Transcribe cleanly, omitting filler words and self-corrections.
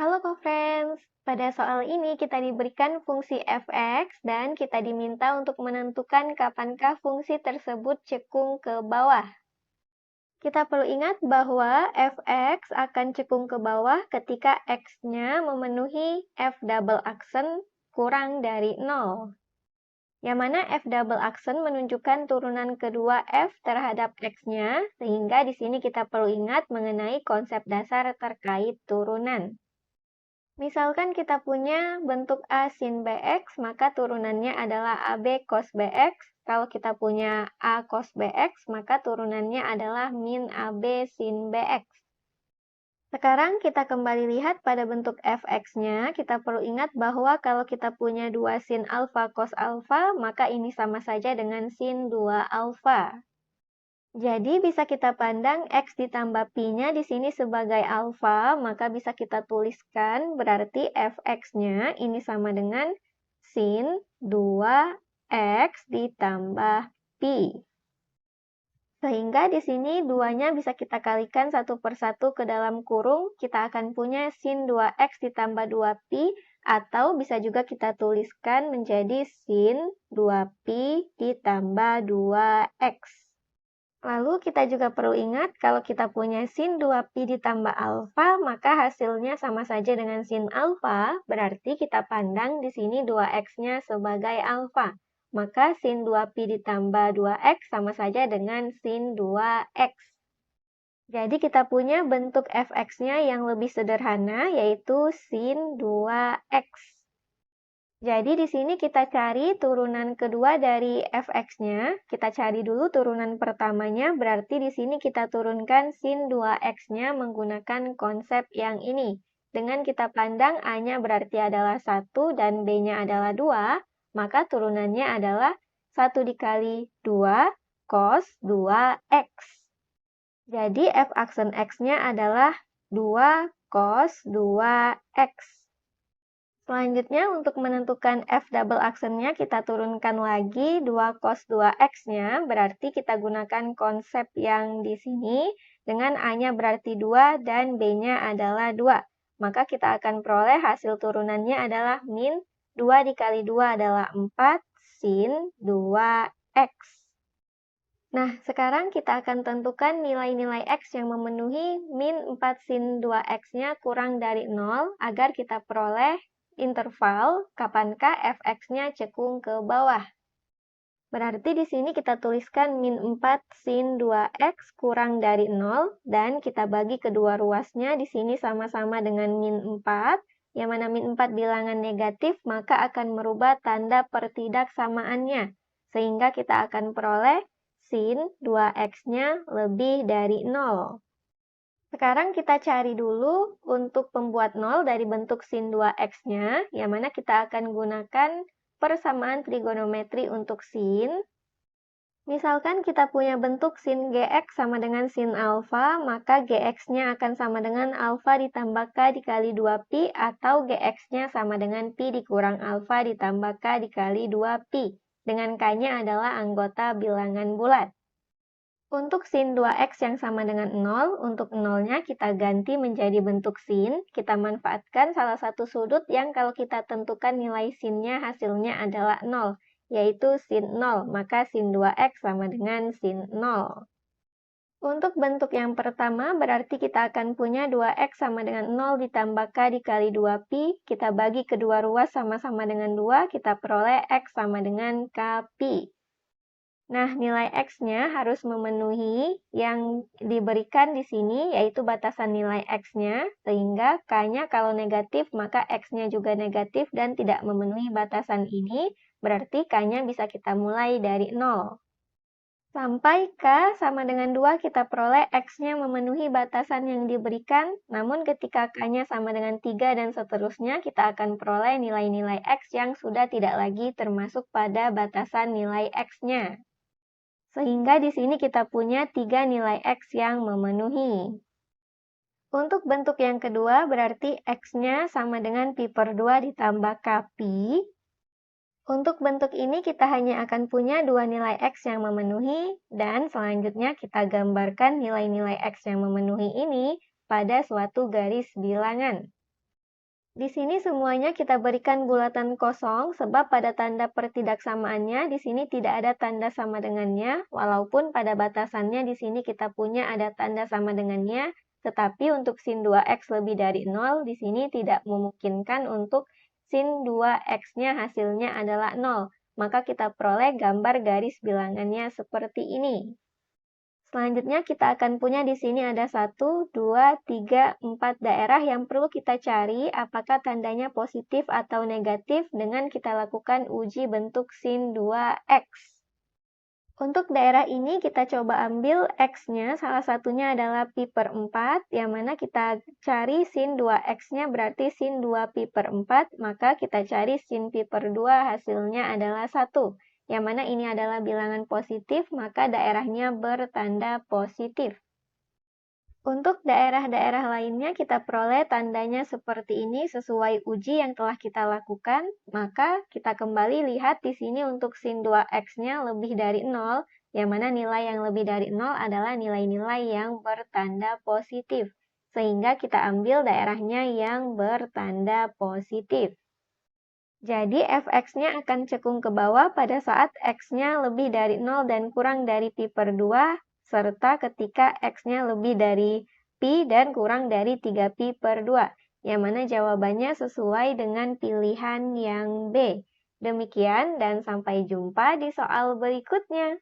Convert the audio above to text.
Halo co-friends, pada soal ini kita diberikan fungsi f(x) dan kita diminta untuk menentukan kapankah fungsi tersebut cekung ke bawah. Kita perlu ingat bahwa f(x) akan cekung ke bawah ketika x-nya memenuhi f double aksen kurang dari 0. Yang mana f double aksen menunjukkan turunan kedua f terhadap x-nya, sehingga di sini kita perlu ingat mengenai konsep dasar terkait turunan. Misalkan kita punya bentuk A sin BX, maka turunannya adalah AB cos BX. Kalau kita punya A cos BX, maka turunannya adalah min AB sin BX. Sekarang kita kembali lihat pada bentuk fx-nya. Kita perlu ingat bahwa kalau kita punya 2 sin alfa cos alfa, maka ini sama saja dengan sin 2 alfa. Jadi bisa kita pandang X ditambah Pi-nya di sini sebagai alfa, maka bisa kita tuliskan berarti fx-nya ini sama dengan sin 2x ditambah Pi. Sehingga di sini 2-nya bisa kita kalikan satu per satu ke dalam kurung, kita akan punya sin 2x ditambah 2pi, atau bisa juga kita tuliskan menjadi sin 2pi ditambah 2x. Lalu kita juga perlu ingat kalau kita punya sin 2pi ditambah alfa, maka hasilnya sama saja dengan sin alfa, berarti kita pandang di sini 2x-nya sebagai alfa. Maka sin 2pi ditambah 2x sama saja dengan sin 2x. Jadi kita punya bentuk fx-nya yang lebih sederhana, yaitu sin 2x. Jadi di sini kita cari turunan kedua dari fx-nya. Kita cari dulu turunan pertamanya, berarti di sini kita turunkan sin 2x-nya menggunakan konsep yang ini. Dengan kita pandang A-nya berarti adalah 1 dan B-nya adalah 2, maka turunannya adalah 1 dikali 2 cos 2x. Jadi f aksen x-nya adalah 2 cos 2x. Selanjutnya, untuk menentukan f double aksennya, kita turunkan lagi 2 cos 2x-nya, berarti kita gunakan konsep yang di sini, dengan A-nya berarti 2 dan B-nya adalah 2. Maka kita akan peroleh hasil turunannya adalah min 2 dikali 2 adalah 4 sin 2x. Nah, sekarang kita akan tentukan nilai-nilai x yang memenuhi min 4 sin 2x-nya kurang dari 0, agar kita peroleh interval kapankah fx-nya cekung ke bawah. Berarti di sini kita tuliskan min 4 sin 2x kurang dari 0, dan kita bagi kedua ruasnya di sini sama-sama dengan min 4, yang mana min 4 bilangan negatif, maka akan merubah tanda pertidaksamaannya, sehingga kita akan peroleh sin 2x-nya lebih dari 0. Sekarang kita cari dulu untuk pembuat 0 dari bentuk sin 2x-nya, yang mana kita akan gunakan persamaan trigonometri untuk sin. Misalkan kita punya bentuk sin gx sama dengan sin alfa, maka gx-nya akan sama dengan alfa ditambah k dikali 2pi, atau gx-nya sama dengan pi dikurang alfa ditambah k dikali 2pi, dengan k-nya adalah anggota bilangan bulat. Untuk sin 2x yang sama dengan 0, untuk 0-nya kita ganti menjadi bentuk sin. Kita manfaatkan salah satu sudut yang kalau kita tentukan nilai sin-nya hasilnya adalah 0, yaitu sin 0. Maka sin 2x sama dengan sin 0. Untuk bentuk yang pertama, berarti kita akan punya 2x sama dengan 0 ditambah k dikali 2pi. Kita bagi kedua ruas sama-sama dengan 2, kita peroleh x sama dengan kpi. Nah, nilai x-nya harus memenuhi yang diberikan di sini, yaitu batasan nilai x-nya, sehingga k-nya kalau negatif, maka x-nya juga negatif dan tidak memenuhi batasan ini, berarti k-nya bisa kita mulai dari 0. Sampai k sama dengan 2, kita peroleh x-nya memenuhi batasan yang diberikan, namun ketika k-nya sama dengan 3 dan seterusnya, kita akan peroleh nilai-nilai x yang sudah tidak lagi termasuk pada batasan nilai x-nya. Sehingga di sini kita punya 3 nilai x yang memenuhi. Untuk bentuk yang kedua, berarti x-nya sama dengan pi per 2 ditambah kpi. Untuk bentuk ini kita hanya akan punya 2 nilai x yang memenuhi, dan selanjutnya kita gambarkan nilai-nilai x yang memenuhi ini pada suatu garis bilangan. Di sini semuanya kita berikan bulatan kosong sebab pada tanda pertidaksamaannya di sini tidak ada tanda sama dengannya, walaupun pada batasannya di sini kita punya ada tanda sama dengannya, tetapi untuk sin 2x lebih dari 0 di sini tidak memungkinkan untuk sin 2x-nya hasilnya adalah 0. Maka kita peroleh gambar garis bilangannya seperti ini. Selanjutnya kita akan punya di sini ada 1, 2, 3, 4 daerah yang perlu kita cari apakah tandanya positif atau negatif dengan kita lakukan uji bentuk sin 2x. Untuk daerah ini kita coba ambil x-nya, salah satunya adalah pi per 4, yang mana kita cari sin 2x-nya berarti sin 2 pi per 4, maka kita cari sin pi per 2 hasilnya adalah 1. Yang mana ini adalah bilangan positif, maka daerahnya bertanda positif. Untuk daerah-daerah lainnya kita peroleh tandanya seperti ini sesuai uji yang telah kita lakukan, maka kita kembali lihat di sini untuk sin 2x-nya lebih dari 0, yang mana nilai yang lebih dari 0 adalah nilai-nilai yang bertanda positif, sehingga kita ambil daerahnya yang bertanda positif. Jadi fx-nya akan cekung ke bawah pada saat x-nya lebih dari 0 dan kurang dari pi per 2, serta ketika x-nya lebih dari pi dan kurang dari 3 pi per 2, yang mana jawabannya sesuai dengan pilihan yang B. Demikian dan sampai jumpa di soal berikutnya.